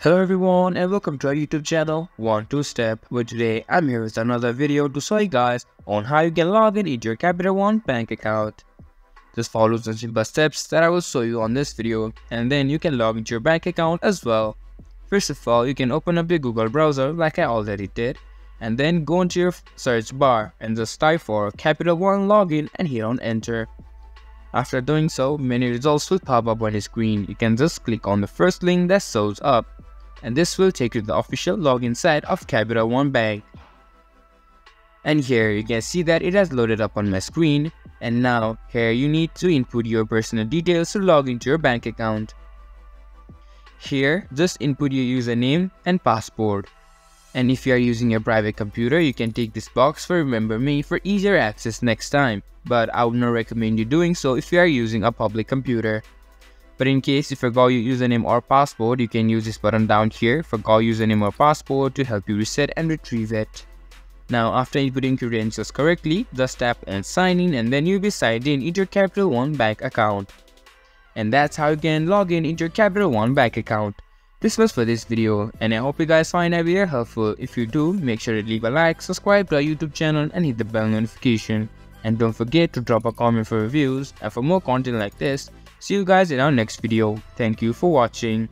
Hello everyone and welcome to our YouTube channel 1-2-Step, where today I'm here with another video to show you guys on how you can log in into your Capital One bank account. Just follow some simple steps that I will show you on this video and then you can log into your bank account as well. First of all, you can open up your Google browser like I already did and then go into your search bar and just type for Capital One login and hit on enter. After doing so, many results will pop up on your screen. You can just click on the first link that shows up, and this will take you to the official login site of Capital One Bank. And here you can see that it has loaded up on my screen, and now here you need to input your personal details to log into your bank account. Here, just input your username and password. And if you are using your private computer, you can tick this box for Remember Me for easier access next time. But I would not recommend you doing so if you are using a public computer. But in case you forgot your username or password, you can use this button down here, Forgot Username or Password, to help you reset and retrieve it. Now after inputting credentials correctly, just tap on Sign In and then you'll be signed in into your Capital One bank account. And that's how you can log in into your Capital One bank account. This was for this video and I hope you guys find that video helpful. If you do, make sure to leave a like, subscribe to our YouTube channel and hit the bell notification. And don't forget to drop a comment for reviews and for more content like this. See you guys in our next video. Thank you for watching.